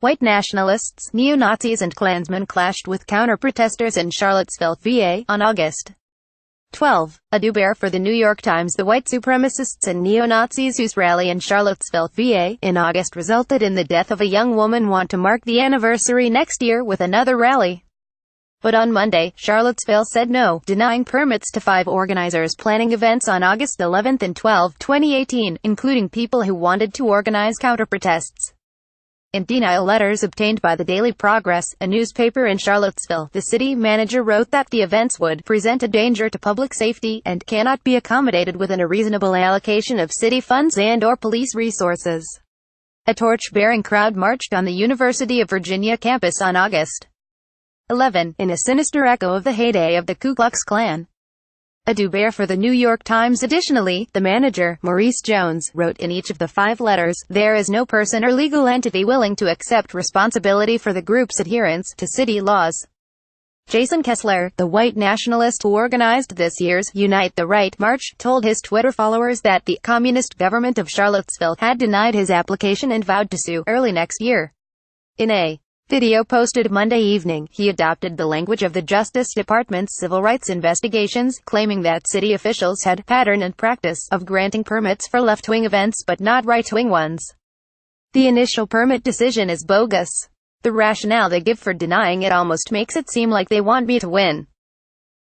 White nationalists, neo-Nazis and Klansmen clashed with counter-protesters in Charlottesville, VA, on August 12. Edu Bayer for The New York Times. The white supremacists and neo-Nazis whose rally in Charlottesville, VA, in August resulted in the death of a young woman want to mark the anniversary next year with another rally. But on Monday, Charlottesville said no, denying permits to 5 organizers planning events on August 11 and 12, 2018, including people who wanted to organize counter-protests. In denial letters obtained by the Daily Progress, a newspaper in Charlottesville, the city manager wrote that the events would present a danger to public safety and cannot be accommodated within a reasonable allocation of city funds and/or police resources. A torch-bearing crowd marched on the University of Virginia campus on August 11, in a sinister echo of the heyday of the Ku Klux Klan. Edu Bayer for The New York Times. Additionally, the manager, Maurice Jones, wrote in each of the 5 letters, "There is no person or legal entity willing to accept responsibility for the group's adherence to city laws." Jason Kessler, the white nationalist who organized this year's Unite the Right march, told his Twitter followers that the communist government of Charlottesville had denied his application and vowed to sue early next year. In a video posted Monday evening, he adopted the language of the Justice Department's civil rights investigations, claiming that city officials had pattern and practice of granting permits for left-wing events but not right-wing ones. "The initial permit decision is bogus. The rationale they give for denying it almost makes it seem like they want me to win.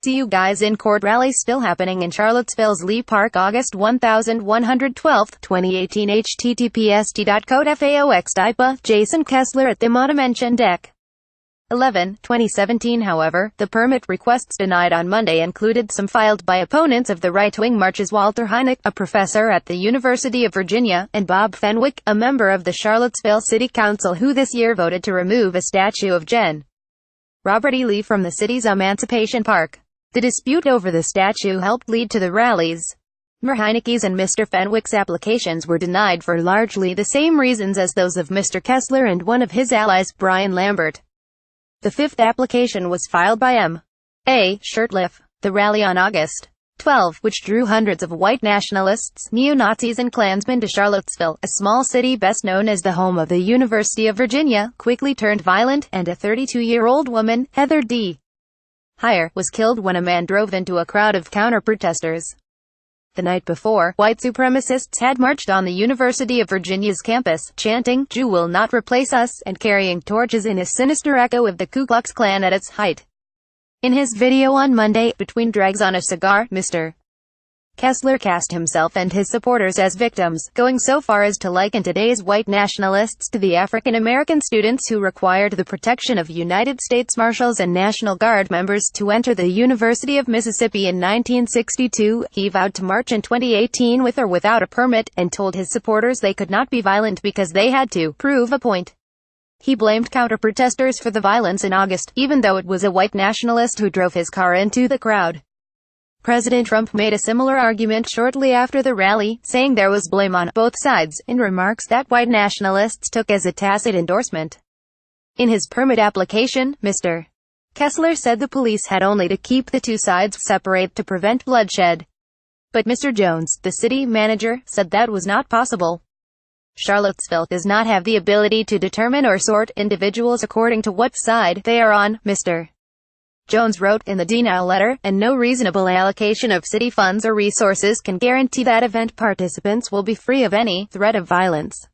See you guys in court." Rally still happening in Charlottesville's Lee Park, August 1112, 2018. https://t.code/faox-DIPA, Jason Kessler at the Monumention Deck. 11, 2017. However, the permit requests denied on Monday included some filed by opponents of the right-wing marches: Walter Hynek, a professor at the University of Virginia, and Bob Fenwick, a member of the Charlottesville City Council who this year voted to remove a statue of Gen. Robert E. Lee from the city's Emancipation Park. The dispute over the statue helped lead to the rallies. Mr. Heinecke's and Mr. Fenwick's applications were denied for largely the same reasons as those of Mr. Kessler and one of his allies, Brian Lambert. The 5th application was filed by M.A. Shurtleff. The rally on August 12, which drew hundreds of white nationalists, neo-Nazis and Klansmen to Charlottesville, a small city best known as the home of the University of Virginia, quickly turned violent, and a 32-year-old woman, Heather D. Heyer, was killed when a man drove into a crowd of counter-protesters. The night before, white supremacists had marched on the University of Virginia's campus, chanting, "Jew will not replace us," and carrying torches in a sinister echo of the Ku Klux Klan at its height. In his video on Monday, Between Drags on a Cigar, Mr. Kessler cast himself and his supporters as victims, going so far as to liken today's white nationalists to the African American students who required the protection of United States Marshals and National Guard members to enter the University of Mississippi in 1962. He vowed to march in 2018 with or without a permit, and told his supporters they could not be violent because they had to prove a point. He blamed counter-protesters for the violence in August, even though it was a white nationalist who drove his car into the crowd. President Trump made a similar argument shortly after the rally, saying there was blame on both sides, in remarks that white nationalists took as a tacit endorsement. In his permit application, Mr. Kessler said the police had only to keep the two sides separate to prevent bloodshed. But Mr. Jones, the city manager, said that was not possible. Charlottesville does not have the ability to determine or sort individuals according to what side they are on, Mr. Jones wrote in the denial letter, and no reasonable allocation of city funds or resources can guarantee that event participants will be free of any threat of violence.